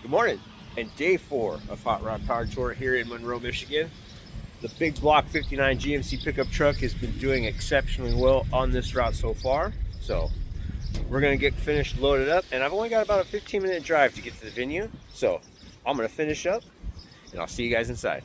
Good morning, and day 4 of Hot Rod Power Tour here in Monroe, Michigan. The big block 59 GMC pickup truck has been doing exceptionally well on this route so far. So we're gonna get finished loaded up, and I've only got about a 15-minute drive to get to the venue. So I'm gonna finish up, and I'll see you guys inside.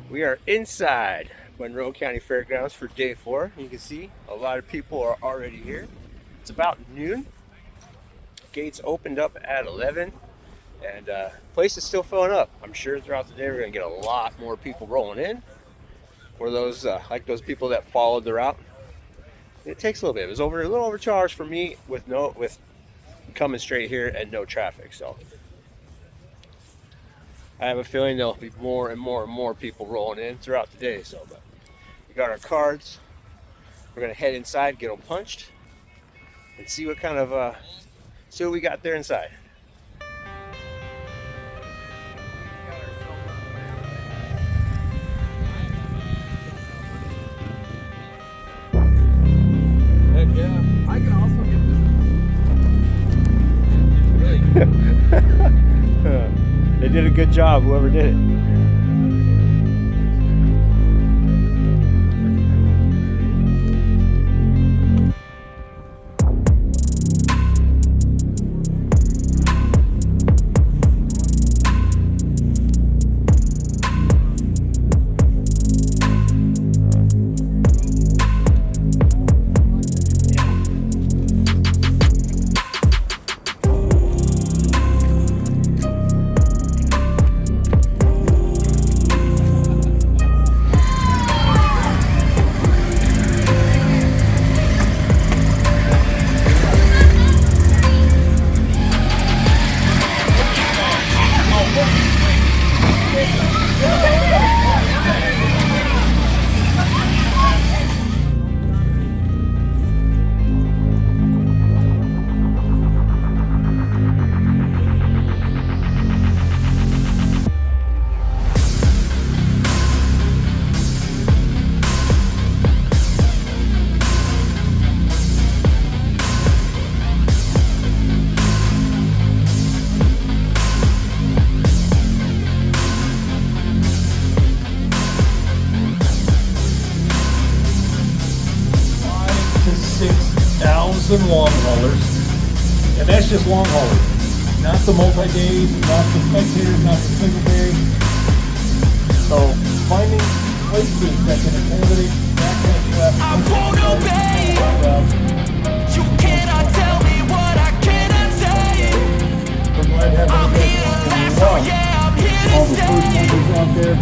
We are inside Monroe County Fairgrounds for day 4. You can see a lot of people are already here. It's about noon. Gates opened up at 11, and place is still filling up. I'm sure throughout the day we're going to get a lot more people rolling in. For those like those people that followed the route, it takes a little bit. It was a little over 2 hours for me with coming straight here and no traffic. So I have a feeling there'll be more and more and more people rolling in throughout the day. So, but we got our cards. We're gonna head inside, get them punched, and see what kind of see what we got there inside. Heck yeah! I can also get Really? They did a good job, whoever did it. long haulers, and that's just long haulers, not the multi-days, not the spectators, not the single day. So finding places that can accommodate that kind of traffic. I won't obey. You cannot tell me what I cannot say. I'm here to last, so yeah, I'm here to stay. Out there.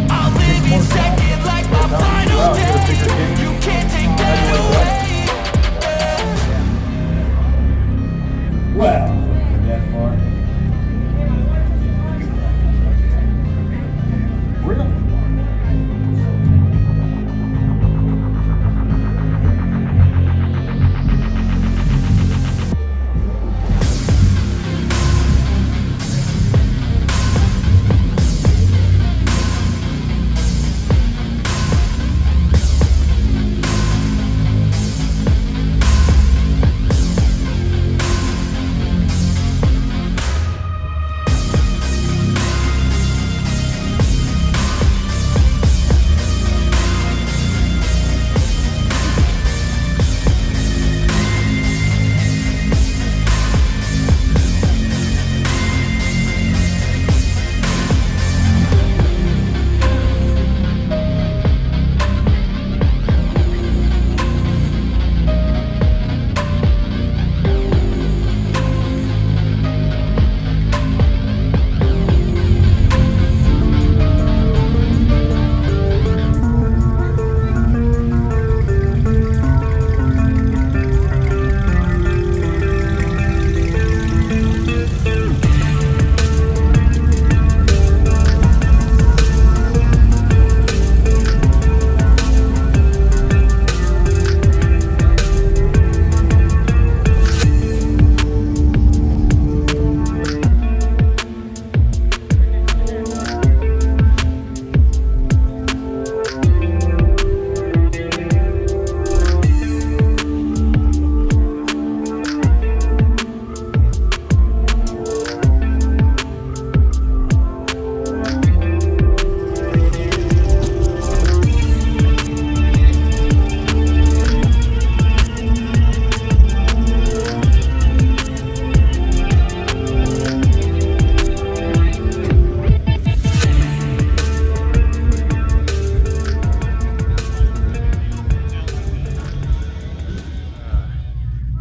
I'll live each second like my final day. You can't take that away. Well, that far. We're gonna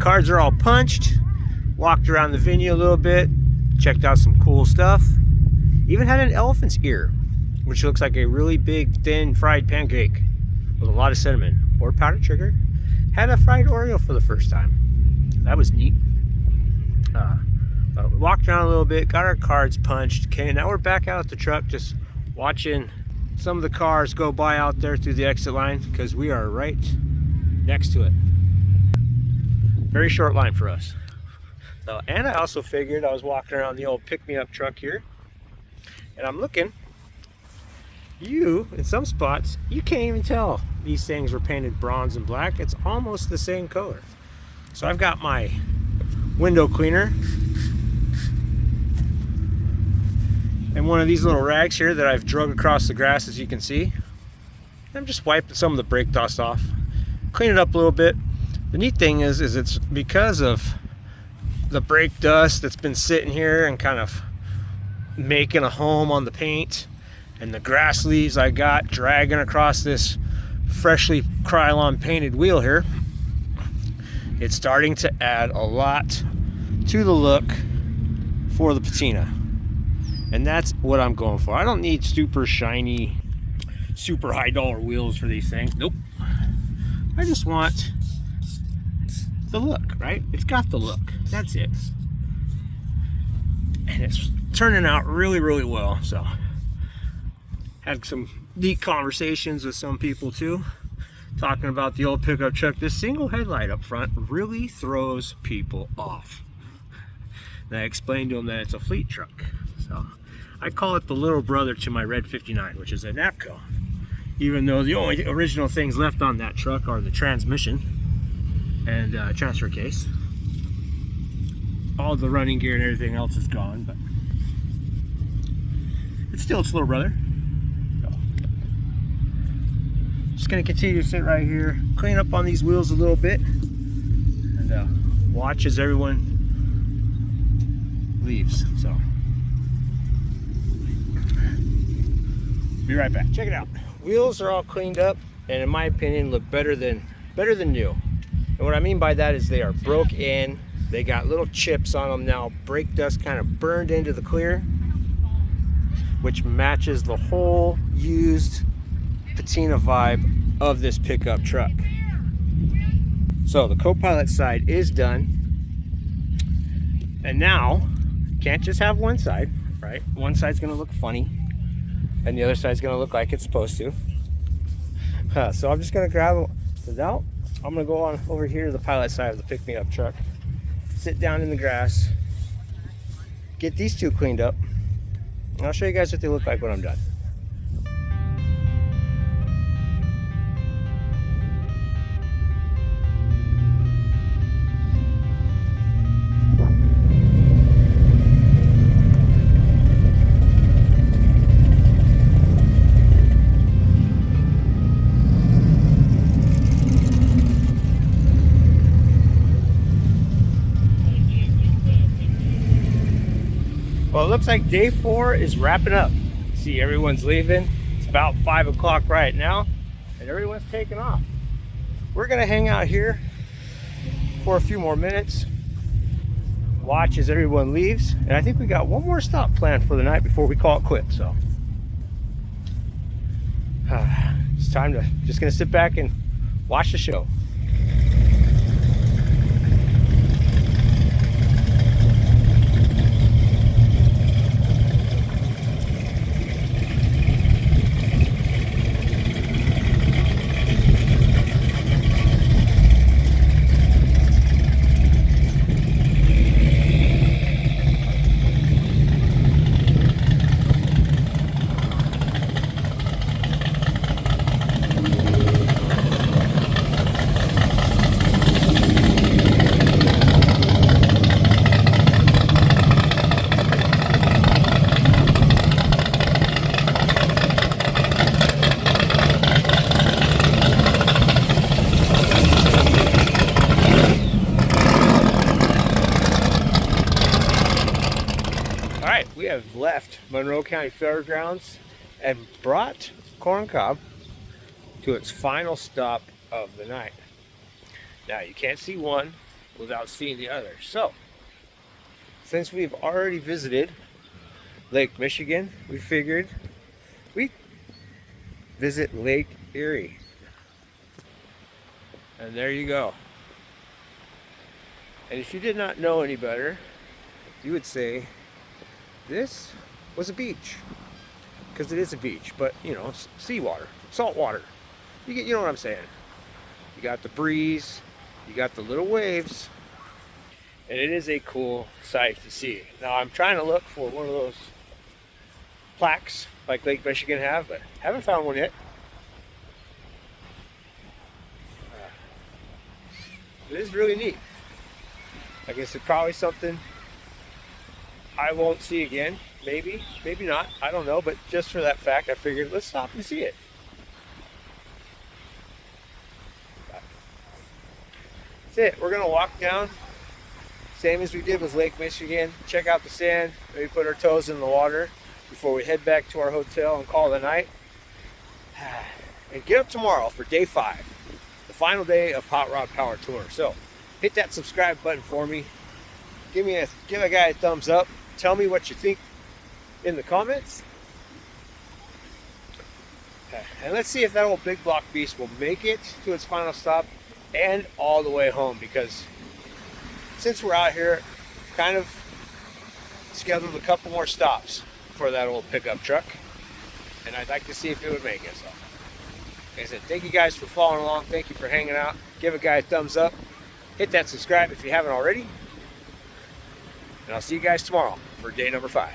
cards are all punched. Walked around the venue a little bit. Checked out some cool stuff. Even had an elephant's ear, which looks like a really big, thin fried pancake with a lot of cinnamon or powdered sugar. Had a fried Oreo for the first time. That was neat. We walked around a little bit, got our cards punched. Okay, now we're back out at the truck, just watching some of the cars go by out there through the exit line, because we are right next to it. Very short line for us. So, and I also figured, I was walking around the old pick-me-up truck here, and I'm looking. In some spots, you can't even tell these things were painted bronze and black. It's almost the same color. So I've got my window cleaner and one of these little rags here that I've drug across the grass, as you can see. I'm just wiping some of the brake dust off, clean it up a little bit. The neat thing is it's because of the brake dust that's been sitting here and kind of making a home on the paint, and the grass leaves I got dragging across this freshly Krylon painted wheel here. It's starting to add a lot to the look for the patina, and that's what I'm going for. I don't need super shiny, super high dollar wheels for these things. Nope. I just want the look, right? It's got the look. That's it. And it's turning out really, really well. So had some neat conversations with some people too, talking about the old pickup truck. This single headlight up front really throws people off. And I explained to them that it's a fleet truck. So I call it the little brother to my red 59, which is a Napco. Even though the only original things left on that truck are the transmission and transfer case. All the running gear and everything else is gone, but it's still its little brother. So, just gonna continue to sit right here, clean up on these wheels a little bit, and watch as everyone leaves. So, be right back. Check it out. Wheels are all cleaned up, and in my opinion, look better than new. And what I mean by that is they are broke in. They got little chips on them now. Brake dust kind of burned into the clear, which matches the whole used patina vibe of this pickup truck. So the co-pilot side is done. And now, can't just have one side, right? One side's gonna look funny, and the other side's gonna look like it's supposed to. So I'm just gonna grab it out. I'm gonna go on over here to the pilot side of the pick-me-up truck, sit down in the grass, get these two cleaned up, and I'll show you guys what they look like when I'm done. Well, it looks like day 4 is wrapping up. See, everyone's leaving. It's about 5 o'clock right now, and everyone's taking off. We're gonna hang out here for a few more minutes, watch as everyone leaves, and I think we got one more stop planned for the night before we call it quits. So it's time to just gonna sit back and watch the show. We have left Monroe County Fairgrounds and brought Corn Cob to its final stop of the night. Now you can't see one, without seeing the other. So, since we've already visited Lake Michigan, we figured we'd visit Lake Erie. And there you go. And if you did not know any better, you would say this was a beach. Because it is a beach, but you know, seawater, salt water. You know what I'm saying. You got the breeze, you got the little waves, and it is a cool sight to see. Now I'm trying to look for one of those plaques like Lake Michigan have, but haven't found one yet. It is really neat. I guess it's probably something I won't see again. Maybe, maybe not. I don't know. But just for that fact, I figured let's stop and see it. That's it. We're going to walk down, same as we did with Lake Michigan. Check out the sand. Maybe put our toes in the water before we head back to our hotel and call it a night. And get up tomorrow for day 5. The final day of Hot Rod Power Tour. So hit that subscribe button for me. Give a guy a thumbs up. Tell me what you think in the comments. And let's see if that old big block beast will make it to its final stop and all the way home, because since we're out here, I've kind of scheduled a couple more stops for that old pickup truck, and I'd like to see if it would make it. So like I said, thank you guys for following along. Thank you for hanging out. Give a guy a thumbs up. Hit that subscribe if you haven't already. And I'll see you guys tomorrow for day number 5.